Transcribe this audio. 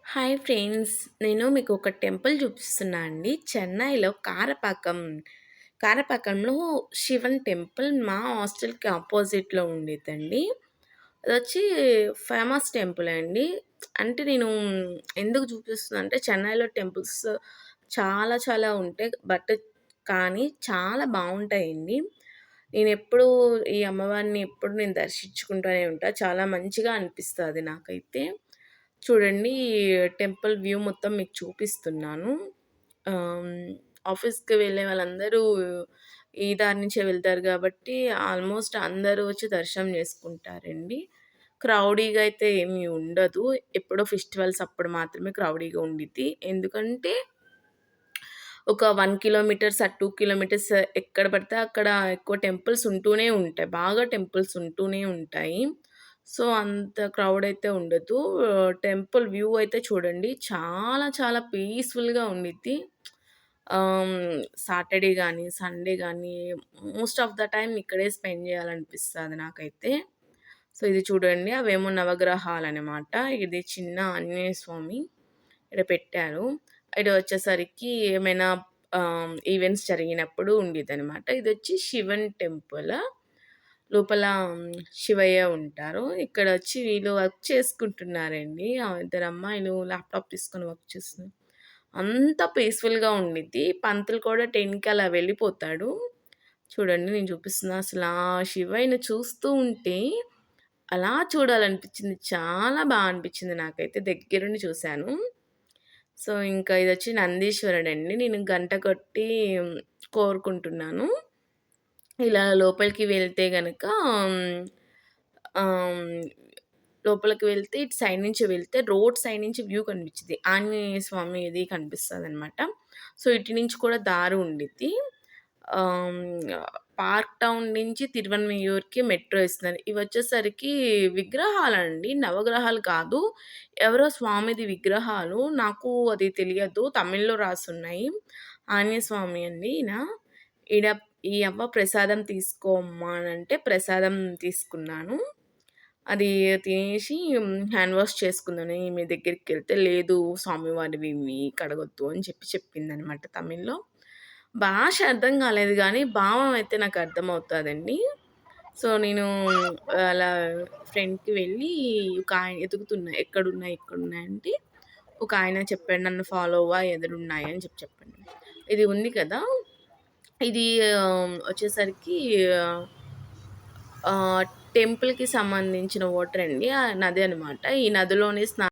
Hi friends. నేను మీకు ఒక టెంపుల్ చూపిస్తున్నా అండి. చెన్నైలో కారపాకంలో శివన్ టెంపుల్ మా హాస్టల్‌కి అపోజిట్‌లో ఉండిద్దండి. అదొచ్చి ఫేమస్ టెంపుల్ అండి. అంటే నేను ఎందుకు చూపిస్తున్నా అంటే చెన్నైలో టెంపుల్స్ చాలా చాలా ఉంటాయి. కానీ చాలా బావుంటాయండి. నేనెప్పుడూ ఈ అమ్మవారిని ఎప్పుడు నేను దర్శించుకుంటూనే ఉంటా. చాలా మంచిగా అనిపిస్తది నాకైతే. చూడండి, టెంపుల్ వ్యూ మొత్తం మీకు చూపిస్తున్నాను. ఆహ్, ఆఫీస్‌కి వెళ్ళే వాళ్ళందరూ ఈ దారి నుంచే వెళ్తారు గాబట్టి, ఆల్మోస్ట్ అందరూ వచ్చి దర్శనం చేసుకుంటారండి. క్రౌడీగా అయితే ఏమి ఉండదు. ఎప్పుడో ఫెస్టివల్స్ అప్పుడు మాత్రమే క్రౌడీగా ఉండిద్ది. ఎందుకంటే ఒక 1 కిలోమీటర్స్ 2 కిలోమీటర్స్ ఎక్కడ పడితే అక్కడ ఎక్కువ టెంపుల్స్ ఉంటూనే ఉంటాయి. బాగా టెంపుల్స్ ఉంటూనే ఉంటాయి. సో, అంత క్రౌడ్ అయితే ఉండదు. టెంపుల్ వ్యూ అయితే చూడండి, చాలా చాలా పీస్‌ఫుల్‌గా ఉండిద్ది. సాటర్‌డే గానీ, సండే గానీ మోస్ట్ ఆఫ్ ద టైమ్ ఇక్కడే స్పెండ్ చేయాలనిపిస్తది నాకైతే. సో, ఇది చూడండి, అవేమో నవగ్రహాలనమాట. ఇది చిన్న ఆంజనేయ స్వామి ఈడ పెట్టారు. ఇటు వచ్చేసరికి ఏమైనా ఈవెంట్స్ జరిగినప్పుడు ఉండిద్దనమాట. ఇదొచ్చి శివన్ టెంపుల్. లోపల శివయ్య ఉంటారు. ఇక్కడొచ్చి వీళ్ళు వర్క్ చేసుకుంటున్నారండి. ఇద్దరు అమ్మాయిలు ల్యాప్‌టాప్ తీసుకొని వర్క్ చేస్తున్నారు. అంతా పీస్‌ఫుల్‌గా ఉండిద్ది. పంతులు కూడా 10కి అలా వెళ్ళిపోతాడు. చూడండి, నేను చూపిస్తున్నా. అసలా శివయ్యని చూస్తూ ఉంటే అలా చూడాలనిపించింది. చాలా అనిపించింది నాకైతే. దగ్గరుండి చూశాను. సో, ఇంకా ఇదొచ్చి నందీశ్వరుడండి. నేను గంట కొట్టి కోరుకుంటున్నాను. ఇలా లోపలికి వెళ్తే గనక ఆహ్, లోపలికి వెళ్తే ఇటు సైడ్ నుంచి వెళ్తే రోడ్ సైడ్ నుంచి వ్యూ కనిపించిద్ది. ఆంజనేయ స్వామిది కనిపిస్తదనమాట. సో, ఇటు నుంచి కూడా దారి ఉండిద్ది. ఆహ్, పార్క్ టౌన్ నుంచి తిరువన్మయూర్‌కి మెట్రో ఇస్తున్నారు. ఇవొచ్చేసరికి విగ్రహాలండి. నవగ్రహాలు కాదు. ఎవరో స్వామిది విగ్రహాలు. నాకు అది తెలియదు. తమిళ్‌లో రాసున్నాయి. ఆంజనేయ స్వామి అండి ఈయన. ఈడ ఈ అవ్వ ప్రసాదం తీసుకో అమ్మా అనంటే ప్రసాదం తీసుకున్నాను. అది తినేసి హ్యాండ్ వాష్ చేసుకుందామని ఈమె దగ్గరికెళ్తే, లేదు స్వామివారివి ఇవి కడగొద్దు అని చెప్పిందనమాట తమిళ్‌లో. భాష అర్థం కాలేదు గానీ, భావం అయితే నాకు అర్థమవుతాదండి. సో, నేను అలా ఫ్రంట్‌కి వెళ్ళి ఒక ఆయన ఎతుకుతున్నా. ఎక్కడున్నాయి అంటే, ఒక ఆయన చెప్పాడు, నన్ను ఫాలో అవ్వ ఎదురున్నాయి అని చెప్పాడు. ఇది ఉంది కదా! ఇది వచ్చేసరికి ఆహ్, టెంపుల్‌కి సంబంధించిన వాటర్ అండి. ఆ నది అనమాట. ఈ నదిలోనే